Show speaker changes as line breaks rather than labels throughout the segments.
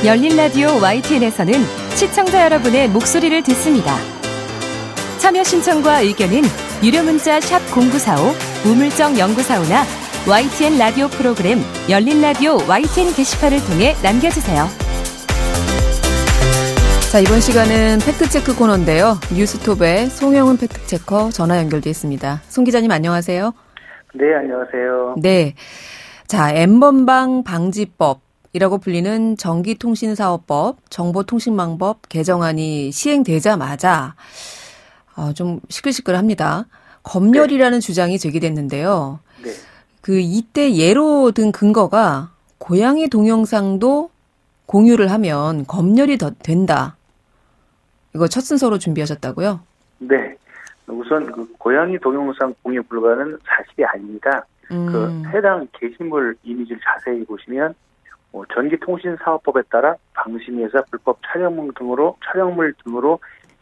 열린 라디오 YTN에서는 시청자 여러분의 목소리를 듣습니다. 참여 신청과 의견은 유료 문자 샵 0945, 우물정 0945나 YTN 라디오 프로그램 열린 라디오 YTN 게시판을 통해 남겨주세요.
자, 이번 시간은 팩트체크 코너인데요. 뉴스톱의 송영훈 팩트체커 전화 연결돼 있습니다. 송 기자님 안녕하세요.
네, 안녕하세요.
네. 자, N번방 방지법이라고 불리는 전기통신사업법, 정보통신망법 개정안이 시행되자마자 좀 시끌시끌합니다. 검열이라는 주장이 제기됐는데요.
네.
이때 예로 든 근거가 고양이 동영상도 공유를 하면 검열이 된다. 이거 첫 순서로 준비하셨다고요?
네. 우선 고양이 동영상 공유 불가는 사실이 아닙니다. 해당 게시물 이미지를 자세히 보시면 전기통신사업법에 따라 방심위에서 불법 촬영물 등으로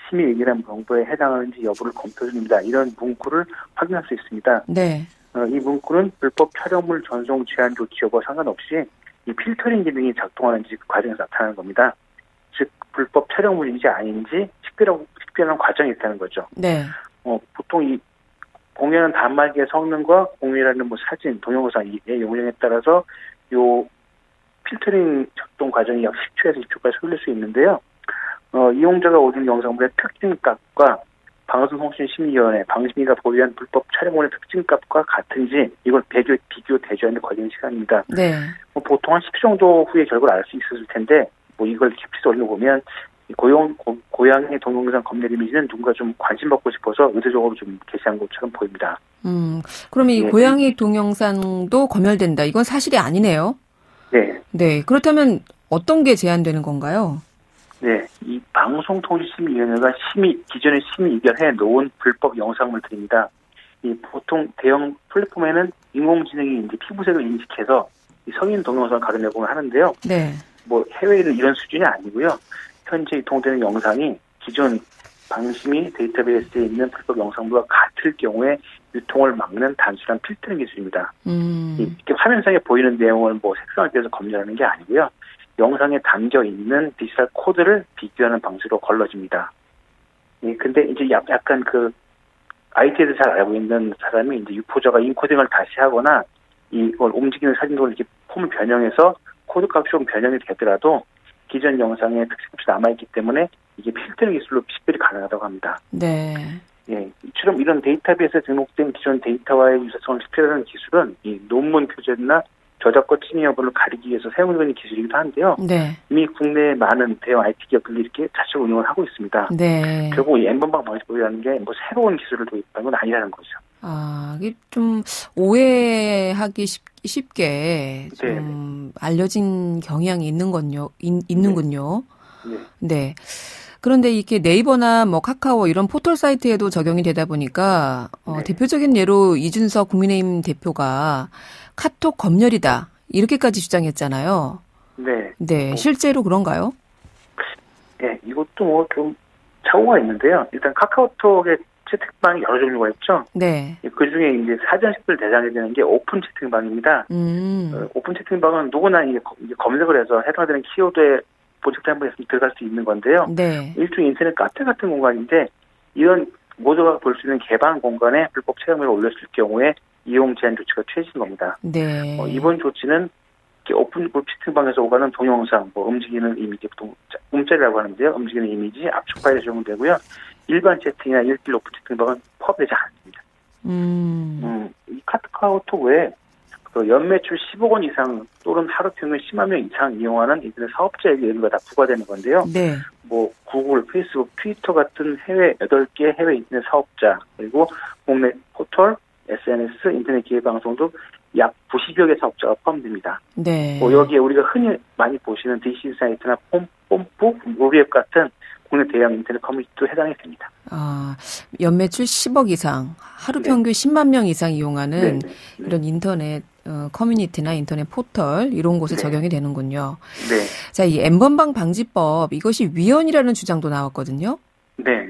심의 의결한 정보에 해당하는지 여부를 검토 중입니다. 이런 문구를 확인할 수 있습니다.
네.
이 문구는 불법 촬영물 전송 제한 조치 여부와 상관없이 이 필터링 기능이 작동하는지 그 과정에서 나타나는 겁니다. 즉 불법 촬영물인지 아닌지 식별하는 과정이 있다는 거죠.
네.
보통 이 공유하는 단말기의 성능과 공유라는 사진, 동영상의 용량에 따라서 요 필터링 작동 과정이 약 10초에서 20초까지 흘릴 수 있는데요. 이용자가 올린 영상물의 특징값과 방송통신심의위원회, 방심위가 보유한 불법 촬영물의 특징값과 같은지 이걸 비교 대조하는 데 걸리는 시간입니다.
네.
보통 한 10초 정도 후에 결과를 알 수 있었을 텐데 이걸 깊이 올려보면 고양이 동영상 검열 이미지는 누군가 좀 관심 받고 싶어서 의도적으로 좀 게시한 것처럼 보입니다.
그러면 이 고양이 동영상도 검열된다. 이건 사실이 아니네요.
네.
네. 그렇다면 어떤 게 제한되는 건가요?
네. 이 방송통신심의위원회가 기존에 심의 의결해 놓은 불법 영상물들입니다. 이 보통 대형 플랫폼에는 인공지능이 이제 피부색을 인식해서 이 성인 동영상을 가려내고 하는데요.
네.
해외에는 이런 수준이 아니고요. 현재 유통되는 영상이 기존 방심위 데이터베이스에 있는 불법 영상물과 같을 경우에 유통을 막는 단순한 필터링 기술입니다. 이렇게 화면상에 보이는 내용을 색상을 떼서 검열하는 게 아니고요. 영상에 담겨 있는 디지털 코드를 비교하는 방식으로 걸러집니다. 근데 이제 약간 IT에서 잘 알고 있는 사람이 이제 유포자가 인코딩을 다시 하거나 이걸 움직이는 사진으로 이렇게 폼을 변형해서 코드 값이 좀 변형이 되더라도 기존 영상의 특징값이 남아있기 때문에 이게 필터링 기술로 식별이 가능하다고 합니다.
네.
예, 이처럼 이런 데이터베이스에 등록된 기존 데이터와의 유사성을 식별하는 기술은 이 논문 표절이나 저작권 침해 여부를 가리기 위해서 사용되는 기술이기도 한데요.
네. 이미
국내의 많은 대형 IT 기업들이 이렇게 자체로 운영을 하고 있습니다.
네.
결국 이 N번방 방지법이라는 게 새로운 기술을 도입하는 건 아니라는 거죠.
이게 좀 오해하기 쉽게 좀 알려진 경향이 있는군요.
네.
네. 그런데 이렇게 네이버나 카카오 이런 포털 사이트에도 적용이 되다 보니까
네.
대표적인 예로 이준석 국민의힘 대표가 카톡 검열이다 이렇게까지 주장했잖아요.
네.
네. 실제로 그런가요?
네. 이것도 좀 착오가 있는데요. 일단 카카오톡의 채팅방이 여러 종류가 있죠.
네.
그 중에 이제 사전식별 대상이 되는 게 오픈 채팅방입니다. 오픈 채팅방은 누구나 이제 검색을 해서 해당되는 키워드에 채팅방에 들어갈 수 있는 건데요.
네.
일종의 인터넷 카페 같은 공간인데 이런 모두가 볼 수 있는 개방 공간에 불법 촬영물을 올렸을 경우에 이용 제한 조치가 취해진 겁니다.
네.
이번 조치는 오픈 채팅방에서 오가는 동영상, 움직이는 이미지, 움짤이라고 하는데요. 움직이는 이미지, 압축 파일에 적용되고요. 일반 채팅이나 1:1 오픈 채팅방은 포함되지 않습니다. 이 카카오톡 외에 연매출 10억 원 이상 또는 하루 평균 10만 명 이상 이용하는 인터넷 사업자에게 의무가 다 부과되는 건데요.
네.
구글, 페이스북, 트위터 같은 해외 8개 해외 인터넷 사업자 그리고 국내 포털, SNS, 인터넷 기획 방송도 약 90여 개 사업자가 포함됩니다.
네.
여기에 우리가 흔히 많이 보시는 DC 사이트나 뽐뿌, 로비앱 같은 국내 대형 인터넷 커뮤니티도 해당이 됩니다.
연매출 10억 이상, 하루 평균 10만 명 이상 이용하는 이런 인터넷 커뮤니티나 인터넷 포털 이런 곳에 적용이 되는군요.
네.
자, 이 N번방 방지법 이것이 위헌이라는 주장도 나왔거든요.
네.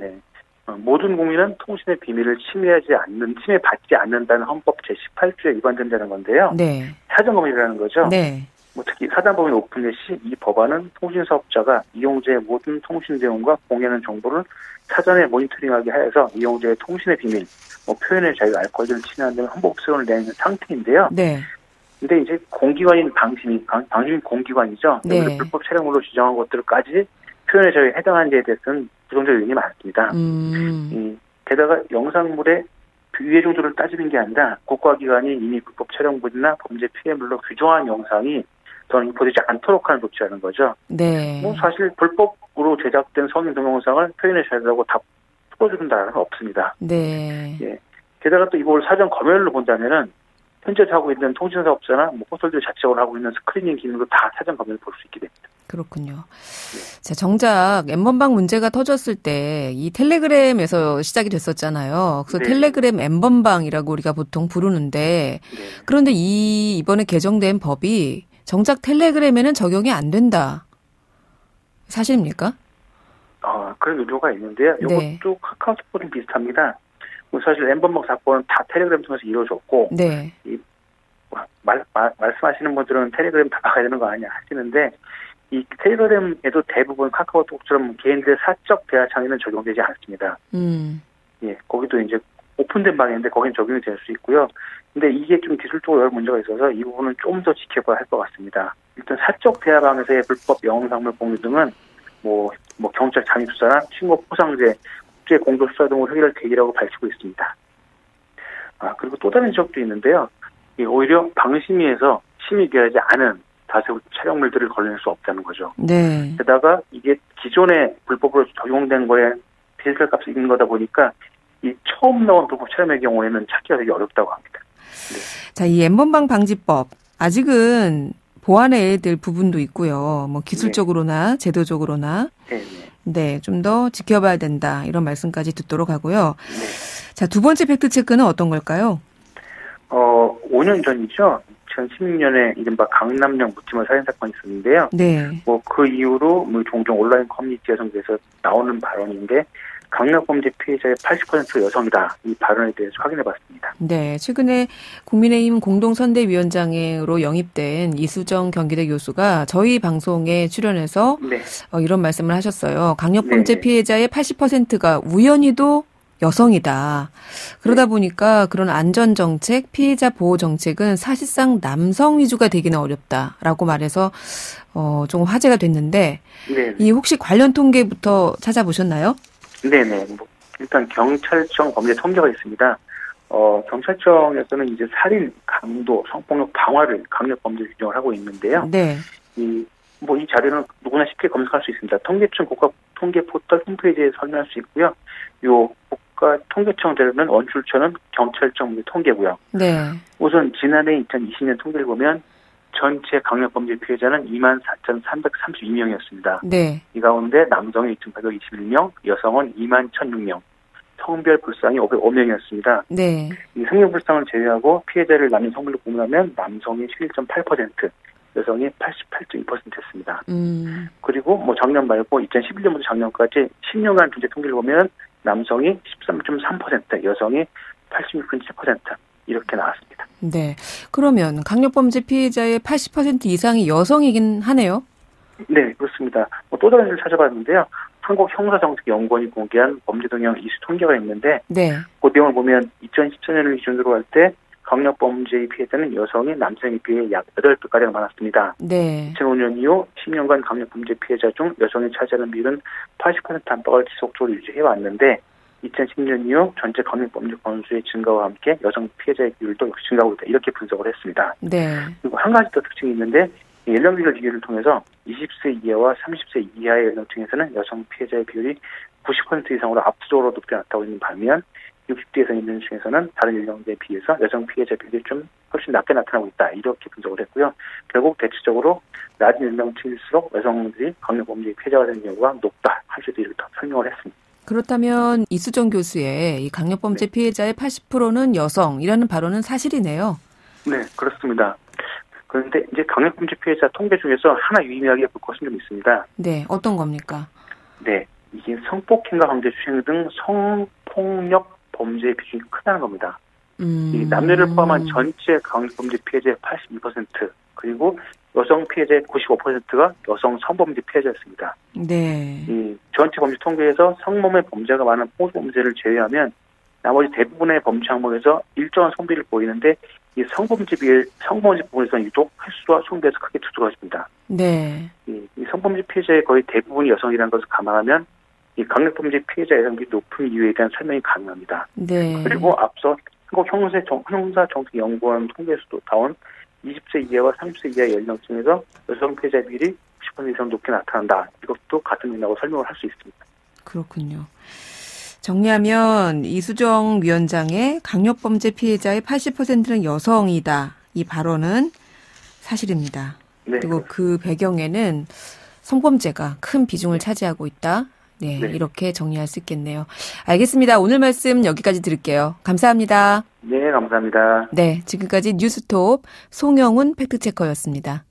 모든 국민은 통신의 비밀을 침해받지 않는다는 헌법 제18조에 위반된다는 건데요.
네.
사전검열이라는 거죠.
네.
특히 사단법인 오픈넷 시 이 법안은 통신사업자가 이용자의 모든 통신 내용과 공유하는 정보를 사전에 모니터링하게 하여서 이용자의 통신의 비밀, 표현의 자유, 알 권리를 침해하는 등 헌법소원을 내는 상태인데요.
네.
근데 이제 공기관인 방심이 공기관이죠.
네.
불법 촬영물로 지정한 것들까지 표현의 자유에 해당하는 데에 대해서는 부정적 요인이 많습니다. 게다가 영상물의 유해 정도를 따지는 게 아니라 국가기관이 이미 불법 촬영물이나 범죄 피해물로 규정한 영상이 저는 유포되지 않도록 하는 조치라는 거죠.
네.
사실 불법으로 제작된 성인 동영상을 표현의 자유라고 다 풀어준다는 건 없습니다.
네.
예. 게다가 또 이걸 사전 검열로 본다면은 현재 하고 있는 통신사업자나 포털들 자체적으로 하고 있는 스크리닝 기능도 다 사전 검열을 볼 수 있게 됩니다.
그렇군요. 네. 자, 정작 N번방 문제가 터졌을 때 이 텔레그램에서 시작이 됐었잖아요. 그래서
네.
텔레그램 N번방이라고 우리가 보통 부르는데
네.
그런데 이번에 개정된 법이 정작 텔레그램에는 적용이 안 된다. 사실입니까?
그런 의료가 있는데요. 이것도
네.
카카오톡보다 비슷합니다. 사실 N번방 사건은 다 텔레그램 통해서 이루어졌고,
네.
말씀하시는 분들은 텔레그램 다 나가야 되는 거 아니냐 하시는데, 이 텔레그램에도 대부분 카카오톡처럼 개인들의 사적 대화 창에는 적용되지 않습니다. 예, 거기도 이제 오픈된 방인데 거긴 적용이 될 수 있고요. 근데 이게 좀 기술적으로 여러 문제가 있어서 이 부분은 좀 더 지켜봐야 할 것 같습니다. 일단 사적 대화방에서의 불법 영상물 공유 등은 경찰 잠입 수사나 신고 포상제, 국제 공조 수사 등으로 해결할 계기라고 밝히고 있습니다. 그리고 또 다른 지적도 있는데요. 오히려 방심위에서 심의 기하지 않은 다수 촬영물들을 걸릴 수 없다는 거죠.
네.
게다가 이게 기존에 불법으로 적용된 거에 비슷할 값이 있는 거다 보니까 이 처음 나온 불법 촬영의 경우에는 찾기가 되게 어렵다고 합니다. 네.
자, 이 N번방 방지법 아직은 보완해야 될 부분도 있고요. 기술적으로나 제도적으로나 네, 좀 더 지켜봐야 된다. 이런 말씀까지 듣도록 하고요.
네.
자, 두 번째 팩트 체크는 어떤 걸까요?
5년 전이죠. 2016년에 이른바 강남역 묻지마 살인 사건이 있었는데요.
네.
그 이후로 종종 온라인 커뮤니티 여성들에서 나오는 발언인데 강력범죄 피해자의 80% 여성이다. 이 발언에 대해서 확인해봤습니다.
네, 최근에 국민의힘 공동선대위원장으로 영입된 이수정 경기대 교수가 저희 방송에 출연해서
네.
이런 말씀을 하셨어요. 강력범죄
네.
피해자의 80%가 우연히도 여성이다. 그러다 보니까 그런 안전정책, 피해자 보호정책은 사실상 남성 위주가 되기는 어렵다라고 말해서 좀 화제가 됐는데
네.
이 혹시 관련 통계부터 찾아보셨나요?
네네. 일단 경찰청 범죄 통계가 있습니다. 경찰청에서는 이제 살인, 강도, 성폭력, 방화를 강력범죄 규정을 하고 있는데요.
네.
이 자료는 누구나 쉽게 검색할 수 있습니다. 통계청 국가 통계 포털 홈페이지에 설명할 수 있고요. 요 국가 통계청 자료는 원출처는 경찰청 통계고요.
네. 우선
지난해 2020년 통계를 보면 전체 강력범죄 피해자는 24,332명이었습니다.
네.
이 가운데 남성이 2,821명, 여성은 21,006명, 성별 불상이 505명이었습니다.
네.
이 성별 불상을 제외하고 피해자를 남인 성별로 구분하면 남성이 11.8%, 여성이 88.2%였습니다. 그리고 작년 말고 2011년부터 작년까지 10년간 전체 통계를 보면 남성이 13.3%, 여성이 86.7% 이렇게 나왔습니다.
네. 그러면 강력범죄 피해자의 80% 이상이 여성이긴 하네요.
네, 그렇습니다. 또 다른 일을 찾아봤는데요. 한국형사정책연구원이 공개한 범죄동향 이수 통계가 있는데
네.
그 내용을 보면 2014년을 기준으로 할 때 강력범죄의 피해자는 여성이 남성에 비해 약 8배가량 많았습니다.
네.
2005년 이후 10년간 강력범죄 피해자 중 여성이 차지하는 비율은 80% 안팎을 지속적으로 유지해왔는데 2010년 이후 전체 강력범죄 건수의 증가와 함께 여성 피해자의 비율도 역시 증가하고 있다. 이렇게 분석을 했습니다.
네.
그리고 한 가지 더 특징이 있는데 연령별 비교를 통해서 20세 이하와 30세 이하의 연령층에서는 여성 피해자의 비율이 90% 이상으로 압도적으로 높게 나타나고 있는 반면 60대에서 있는 중에서는 다른 연령대에 비해서 여성 피해자 비율이 좀 훨씬 낮게 나타나고 있다. 이렇게 분석을 했고요. 결국 대체적으로 낮은 연령층일수록 여성들이 강력범죄의 피해자가 되는 경우가 높다. 할 수도 이렇게 설명을 했습니다.
그렇다면 이수정 교수의 이 강력범죄 피해자의 80%는 여성이라는 발언은 사실이네요.
네, 그렇습니다. 그런데 이제 강력범죄 피해자 통계 중에서 하나 유의미하게 볼 것은 좀 있습니다.
네, 어떤 겁니까?
네, 이게 성폭행과 강제추행 등 성폭력 범죄의 비중이 크다는 겁니다. 이 남녀를 포함한 전체 강력범죄 피해자의 82% 그리고 여성 피해자의 95%가 여성 성범죄 피해자였습니다.
네.
이 전체 범죄 통계에서 성범죄 범죄가 많은 포스범죄를 제외하면 나머지 대부분의 범죄 항목에서 일정한 성비를 보이는데 이 성범죄 부분에서는 유독 횟수와 성비에서 크게 두드러집니다.
네.
이 성범죄 피해자의 거의 대부분이 여성이라는 것을 감안하면 이 강력범죄 피해자 예상률이 높은 이유에 대한 설명이 가능합니다.
네.
그리고 앞서 한국 형사정책연구원 통계에서도 나온 20세 이하와 30세 이하의 연령층에서 여성 피해자 비율이 90% 이상 높게 나타난다. 이것도 같은 맥락으로 설명을 할 수 있습니다.
그렇군요. 정리하면 이수정 위원장의 강력범죄 피해자의 80%는 여성이다. 이 발언은 사실입니다.
네.
그리고 그 배경에는 성범죄가 큰 비중을 차지하고 있다. 네,
네.
이렇게 정리할 수 있겠네요. 알겠습니다. 오늘 말씀 여기까지 드릴게요. 감사합니다.
네, 감사합니다.
네, 지금까지 뉴스톱 송영훈 팩트체커였습니다.